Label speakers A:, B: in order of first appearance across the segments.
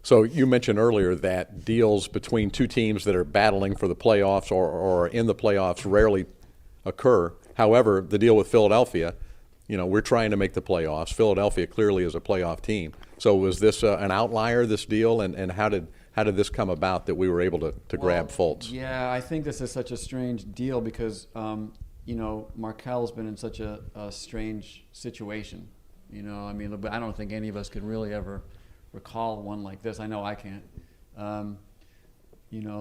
A: So you mentioned earlier that deals between two teams that are battling for the playoffs or in the playoffs rarely occur. However, the deal with Philadelphia, we're trying to make the playoffs. Philadelphia clearly is a playoff team. So was this an outlier, this deal, and how did this come about that we were able to grab Fultz?
B: Yeah, I think this is such a strange deal because Markelle's been in such a strange situation. But I don't think any of us could really ever recall one like this. I know I can't.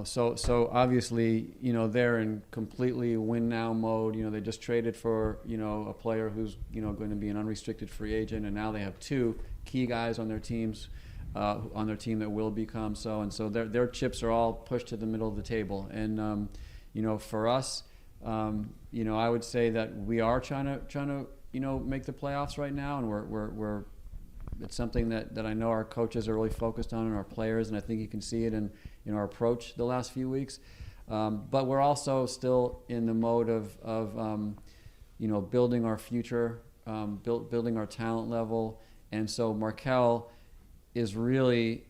B: So obviously, they're in completely win now mode. They just traded for, a player who's, going to be an unrestricted free agent, and now they have two key guys on their teams, on their team that will become so. And so their chips are all pushed to the middle of the table. And, for us, I would say that we are trying to make the playoffs right now, and we're it's something that I know our coaches are really focused on, and our players, and I think you can see it in our approach the last few weeks. But we're also still in the mode of building our future, building our talent level, and so Markelle is really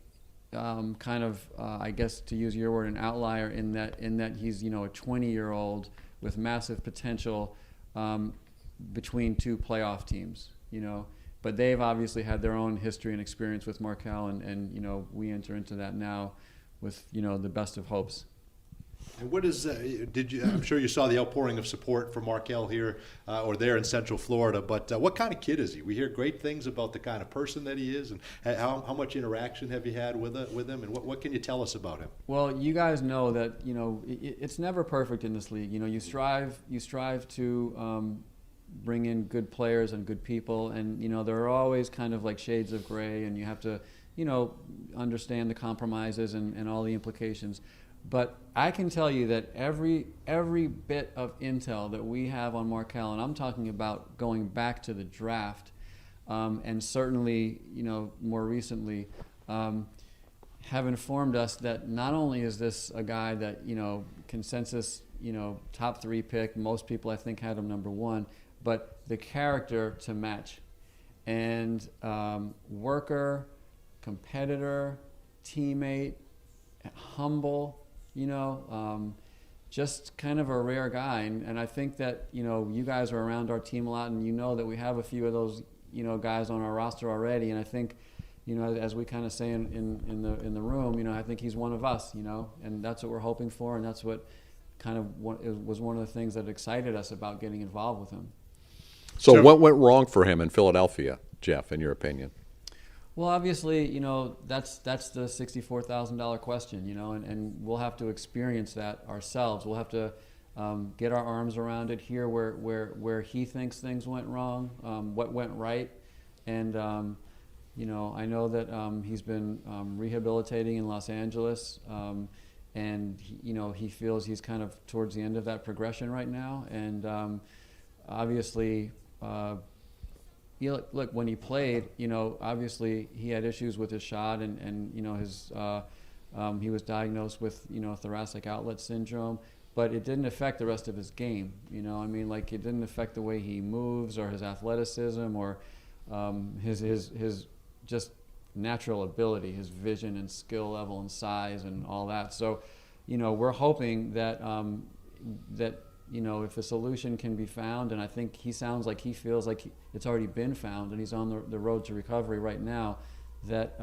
B: I guess to use your word, an outlier in that he's a 20-year-old with massive potential between two playoff teams, But they've obviously had their own history and experience with Markelle, and we enter into that now with the best of hopes.
C: And what is I'm sure you saw the outpouring of support for Markelle here or there in Central Florida, but what kind of kid is he? We hear great things about the kind of person that he is, and how much interaction have you had with him, and what can you tell us about him?
B: Well, you guys know that it's never perfect in this league. You strive to bring in good players and good people, and there are always kind of like shades of gray, and you have to understand the compromises and all the implications. But I can tell you that every bit of intel that we have on Markelle, and I'm talking about going back to the draft, and certainly more recently, have informed us that not only is this a guy that consensus top 3 pick, most people I think had him number 1, but the character to match, and worker, competitor, teammate, humble. Just kind of a rare guy. And I think that, you guys are around our team a lot, and that we have a few of those, guys on our roster already. And I think, as we kind of say in the room, I think he's one of us, and that's what we're hoping for. And that's what kind of was one of the things that excited us about getting involved with him.
A: So what went wrong for him in Philadelphia, Jeff, in your opinion?
B: Well, obviously, that's the $64,000 question, and we'll have to experience that ourselves. We'll have to get our arms around it, hear where he thinks things went wrong, what went right, and I know that he's been rehabilitating in Los Angeles, and he feels he's kind of towards the end of that progression right now, and obviously. Look, when he played, obviously he had issues with his shot, and his he was diagnosed with thoracic outlet syndrome, but it didn't affect the rest of his game. It didn't affect the way he moves or his athleticism or his just natural ability, his vision and skill level and size and all that. So, we're hoping that if a solution can be found, and I think he sounds like he feels like it's already been found, and he's on the road to recovery right now, that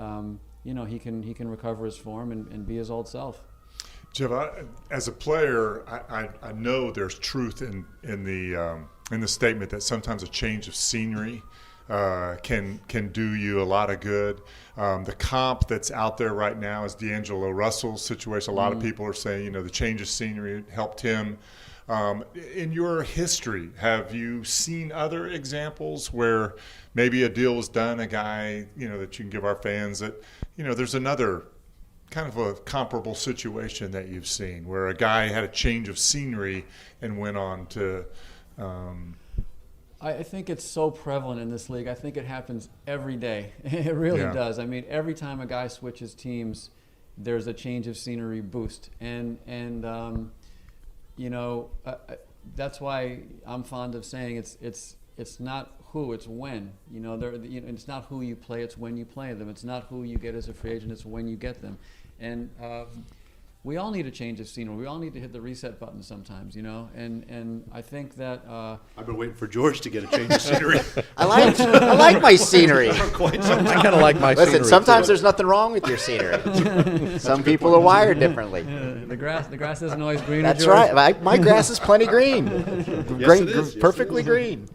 B: he can recover his form and be his old self.
D: Jeff, as a player, I know there's truth in the statement that sometimes a change of scenery can do you a lot of good. The comp that's out there right now is D'Angelo Russell's situation. A lot of people are saying the change of scenery helped him. In your history, have you seen other examples where maybe a deal was done, a guy, that you can give our fans that, there's another kind of a comparable situation that you've seen where a guy had a change of scenery and went on to...
B: I think it's so prevalent in this league. I think it happens every day. It really does. Every time a guy switches teams, there's a change of scenery boost. And that's why I'm fond of saying it's not who, it's when. It's not who you play, it's when you play them. It's not who you get as a free agent, it's when you get them. And we all need a change of scenery. We all need to hit the reset button sometimes, And I think that
C: I've been waiting for George to get a change of scenery.
E: I like my scenery.
A: I kind of like my scenery.
E: Listen, sometimes
A: too.
E: there's nothing wrong with your scenery. Some people are wired differently.
B: the grass isn't always greener.
E: That's
B: George.
E: right. My grass is plenty green.
C: Yes, it is. Yes,
E: Perfectly
C: it is.
E: green.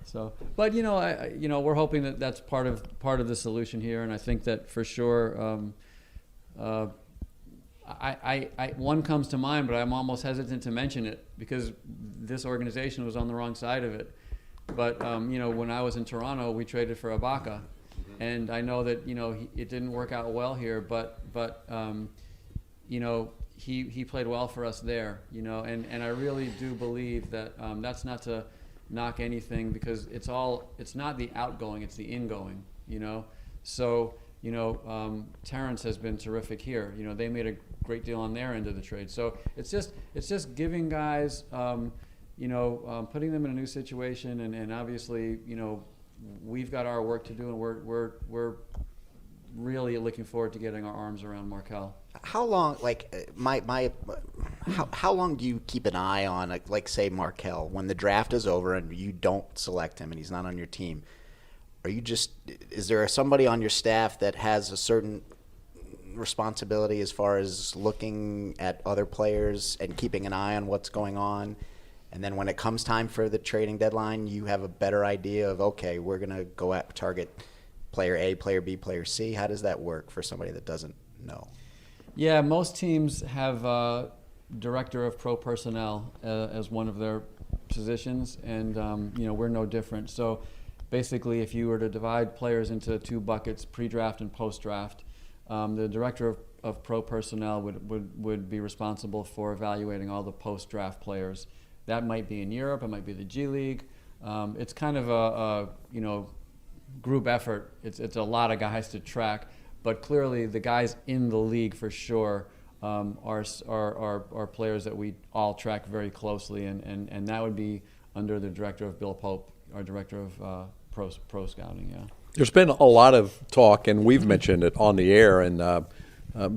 B: So, but we're hoping that that's part of the solution here, and I think that for sure. One comes to mind, but I'm almost hesitant to mention it because this organization was on the wrong side of it. But when I was in Toronto, we traded for Ibaka, and I know that it didn't work out well here, but he played well for us there, and I really do believe that that's not to knock anything because it's not the outgoing, it's the ingoing, So Terrence has been terrific here. They made a great deal on their end of the trade. So it's just giving guys, putting them in a new situation, and obviously, we've got our work to do, and we're really looking forward to getting our arms around Markelle.
E: How long, how long do you keep an eye on, say Markelle, when the draft is over and you don't select him and he's not on your team? Is there somebody on your staff that has a certain responsibility as far as looking at other players and keeping an eye on what's going on? And then when it comes time for the trading deadline, you have a better idea of, okay, we're going to go at target player A, player B, player C. How does that work for somebody that doesn't know?
B: Yeah, most teams have a director of pro personnel as one of their positions, and we're no different. So basically, if you were to divide players into two buckets, pre-draft and post-draft, the director of pro personnel would be responsible for evaluating all the post-draft players. That might be in Europe, it might be the G League. It's kind of a group effort. It's a lot of guys to track, but clearly the guys in the league for sure are players that we all track very closely, and that would be under the director of Bill Pope, our director of pro scouting. Yeah.
A: There's been a lot of talk, and we've mentioned it on the air, and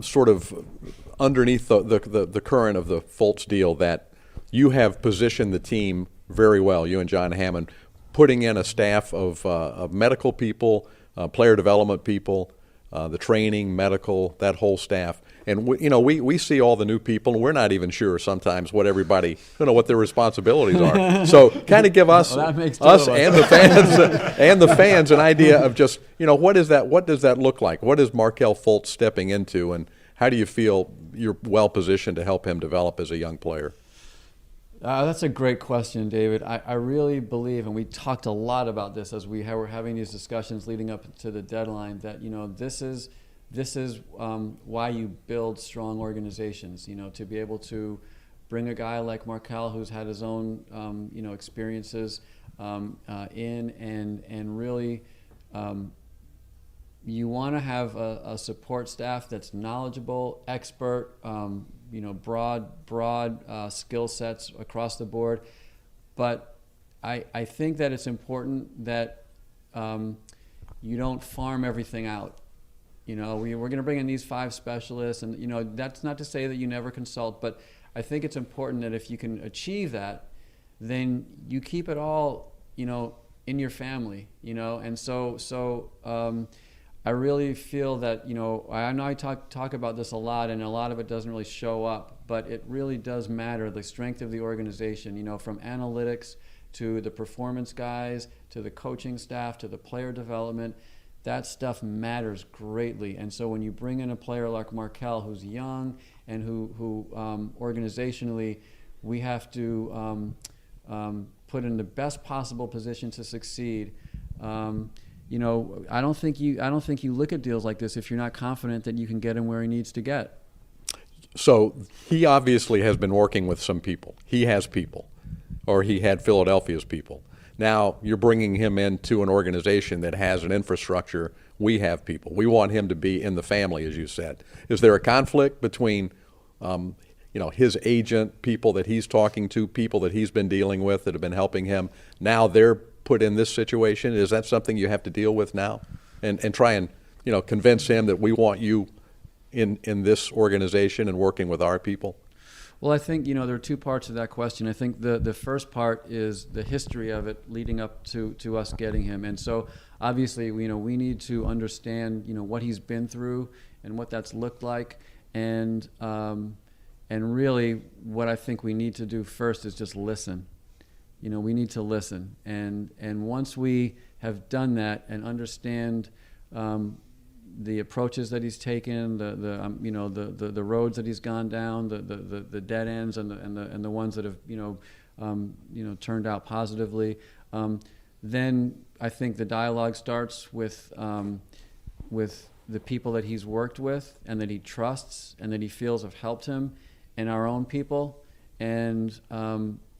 A: sort of underneath the current of the Fultz deal, that you have positioned the team very well, you and John Hammond, putting in a staff of medical people, player development people, the training, medical, that whole staff. And we see all the new people, and we're not even sure sometimes what their responsibilities are. So kind of give us and the fans an idea of just what does that look like? What is Markelle Fultz stepping into, and how do you feel you're well positioned to help him develop as a young player?
B: That's a great question, David. I really believe, and we talked a lot about this as we were having these discussions leading up to the deadline, that this is why you build strong organizations. To be able to bring a guy like Markelle, who's had his own experiences in, and really you want to have a support staff that's knowledgeable, expert. Broad skill sets across the board. But I think that it's important that you don't farm everything out. We're going to bring in these 5 specialists, and that's not to say that you never consult, but I think it's important that if you can achieve that, then you keep it all, in your family, and so I really feel that, I know I talk about this a lot, and a lot of it doesn't really show up, but it really does matter, the strength of the organization, from analytics to the performance guys, to the coaching staff, to the player development. That stuff matters greatly. And so when you bring in a player like Markelle, who's young and who organizationally we have to put in the best possible position to succeed, I don't think you look at deals like this if you're not confident that you can get him where he needs to get.
A: So he obviously has been working with some people. He has people, or he had Philadelphia's people. Now you're bringing him into an organization that has an infrastructure. We have people. We want him to be in the family, as you said. Is there a conflict between his agent, people that he's talking to, people that he's been dealing with that have been helping him? Now they're put in this situation? Is that something you have to deal with now? And try and, convince him that we want you in this organization and working with our people?
B: Well, I think, there are two parts to that question. I think the first part is the history of it leading up to us getting him. And so obviously, we need to understand, what he's been through and what that's looked like. And really what I think we need to do first is just listen. We need to listen. And once we have done that and understand the approaches that he's taken, the roads that he's gone down, the dead ends and the ones that have turned out positively, then I think the dialogue starts with the people that he's worked with and that he trusts and that he feels have helped him, and our own people, and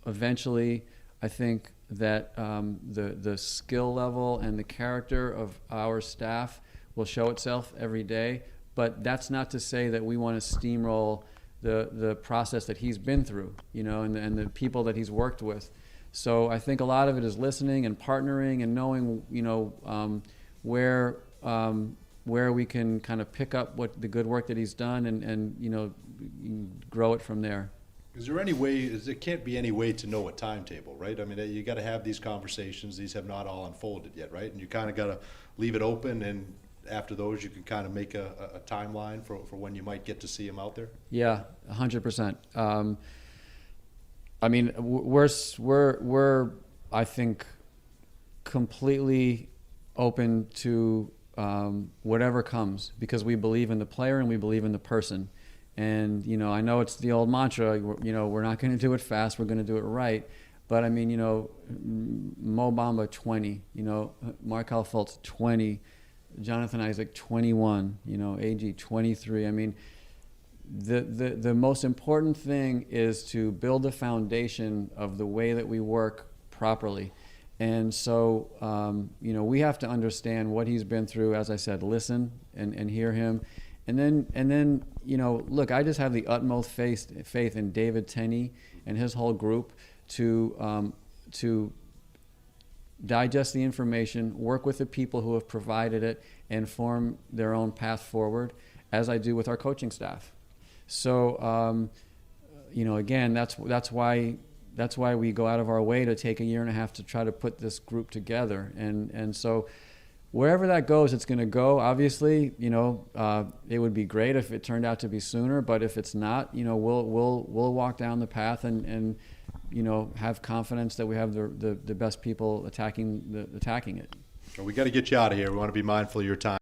B: eventually I think that the skill level and the character of our staff will show itself every day. But that's not to say that we want to steamroll the process that he's been through, and the people that he's worked with. So I think a lot of it is listening and partnering and knowing, where we can kind of pick up what the good work that he's done and grow it from there.
C: Is there any way? There can't be any way to know a timetable, right? I mean, you got to have these conversations. These have not all unfolded yet, right? And you kind of got to leave it open, and after those, you can kind of make a timeline for when you might get to see him out there.
B: Yeah, 100%. I mean, we're I think completely open to whatever comes, because we believe in the player and we believe in the person. And, I know it's the old mantra, we're not going to do it fast, we're going to do it right. But I mean, Mo Bamba 20, Markelle Fultz 20, Jonathan Isaac 21, AG 23. I mean, the most important thing is to build a foundation of the way that we work properly. And so, we have to understand what he's been through. As I said, listen and hear him. And then, look, I just have the utmost faith in David Tenney and his whole group to digest the information, work with the people who have provided it, and form their own path forward, as I do with our coaching staff. So, again, that's why we go out of our way to take a year and a half to try to put this group together. And so wherever that goes, it's going to go. Obviously, it would be great if it turned out to be sooner, but if it's not, we'll walk down the path and have confidence that we have the best people attacking it.
C: Well, we got to get you out of here. We want to be mindful of your time.